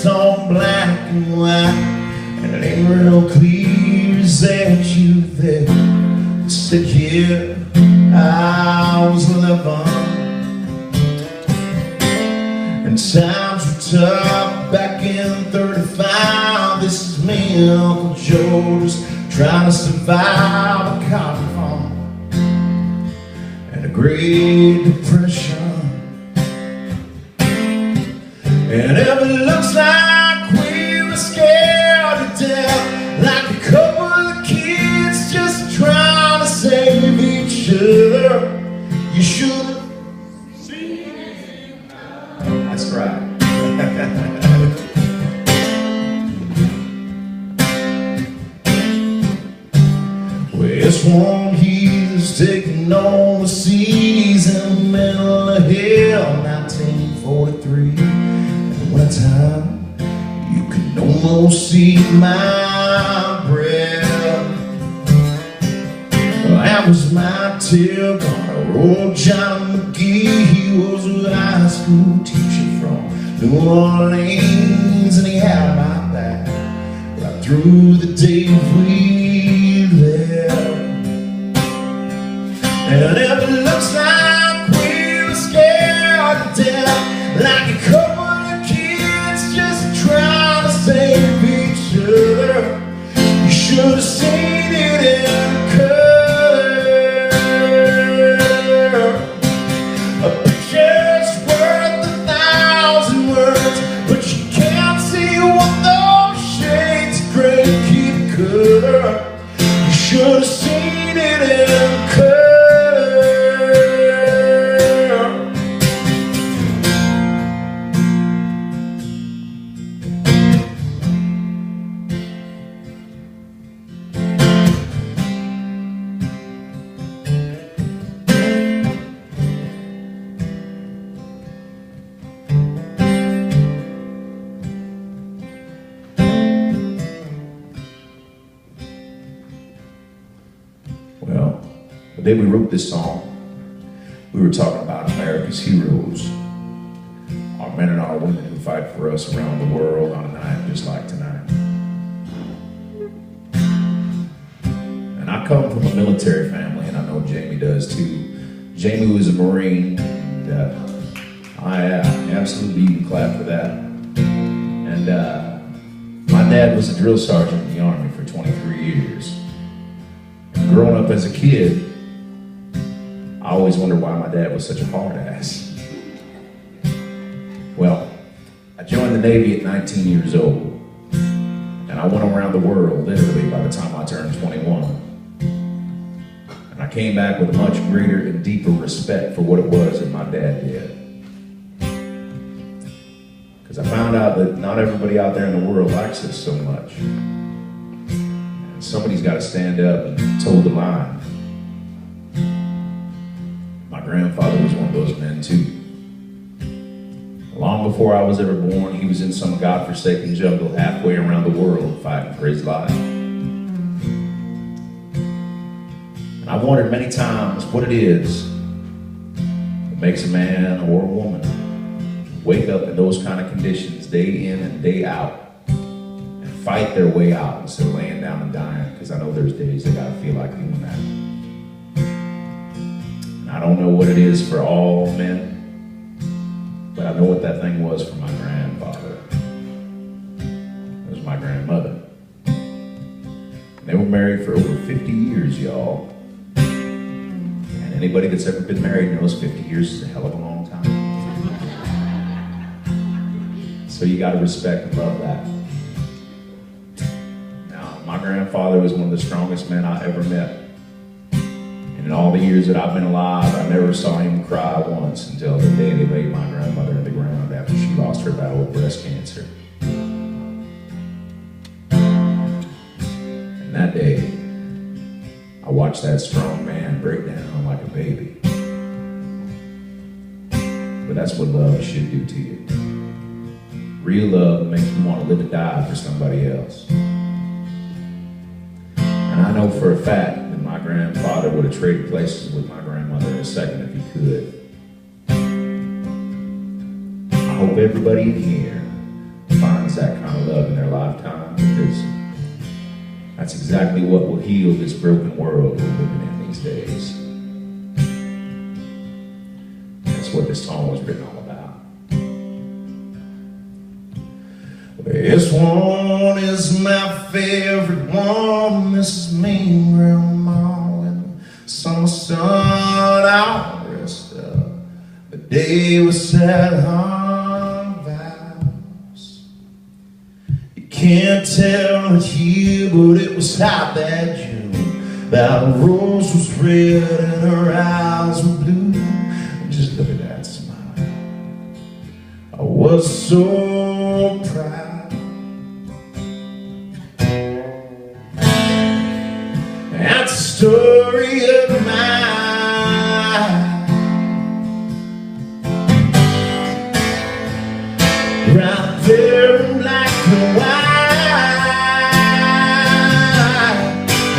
it's all black and white, and it ain't real clear. Is that you there? Sit here, I was 11, and times were tough back in 35. This is me and Uncle Joe just trying to survive a cotton farm and a Great Depression. And if it looks like we were scared to death, like a couple of kids just trying to save each other, you should have seen it. That's right. Well, this one he's taking on the seas in the middle of hell, 1943. Time you can almost see my breath. Well, that was my tip on a road. John McGee, he was a high school teacher from New Orleans, and he had my back right through the day we left. And if it looks like we were scared to death, like a couple trying to save each other, you should have seen it in color. A picture's worth 1,000 words, but you can't see what those shades of gray keep color. You should have seen it in color. Well, the day we wrote this song, we were talking about America's heroes, our men and our women who fight for us around the world on a night just like tonight. And I come from a military family, and I know Jamie does too. Jamie was a Marine, and I absolutely you can clap for that. And my dad was a drill sergeant in the Army for 23 years. Growing up as a kid, I always wondered why my dad was such a hard ass. Well, I joined the Navy at 19 years old, and I went around the world literally by the time I turned 21. And I came back with a much greater and deeper respect for what it was that my dad did. Because I found out that not everybody out there in the world likes us so much. Somebody's got to stand up and toe the line. My grandfather was one of those men too. Long before I was ever born, he was in some godforsaken jungle halfway around the world fighting for his life. And I've wondered many times what it is that makes a man or a woman wake up in those kind of conditions day in and day out, fight their way out instead of laying down and dying, because I know there's days they gotta feel like doing that. And I don't know what it is for all men, but I know what that thing was for my grandfather. It was my grandmother. And they were married for over 50 years, y'all. And anybody that's ever been married knows 50 years is a hell of a long time. So you gotta respect and love that. My grandfather was one of the strongest men I ever met. And in all the years that I've been alive, I never saw him cry once until the day they laid my grandmother in the ground after she lost her battle with breast cancer. And that day, I watched that strong man break down like a baby. But that's what love should do to you. Real love makes you want to live and die for somebody else. And I know for a fact that my grandfather would have traded places with my grandmother in a second if he could. I hope everybody in here finds finds that kind of love in their lifetime, because that's exactly what will heal this broken world we're living in these days. That's what this song was written all about. This one is my favorite one. This is me, Grandma, and summer sun out rest of the day we sat on vows. You can't tell it here, but it was hot that June. That rose was red and her eyes were blue. And just look at that smile. I was so proud. That's a story of mine, right there in black and white.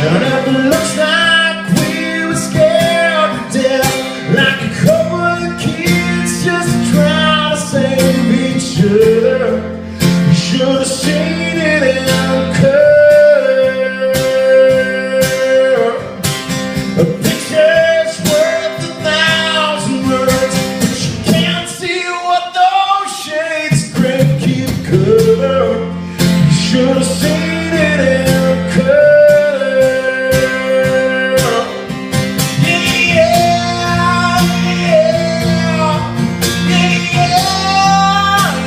And it looks like we were scared to death, like a couple of kids just trying to save each other. You should have seen it in color. A picture's worth 1,000 words, but you can't see what those shades of gray keep covered. You should have seen it in color. Yeah, yeah, yeah.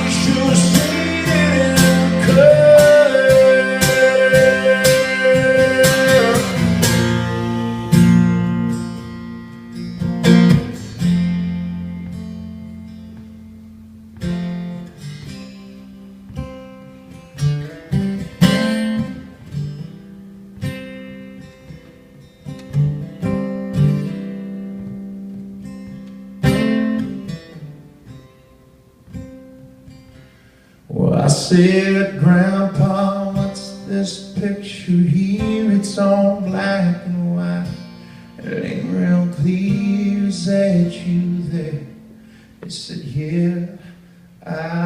You should have seen it in color. Well, I said, Grandpa, what's this picture here? It's all black and white. It ain't real clear. Is that you there? They said, yeah, I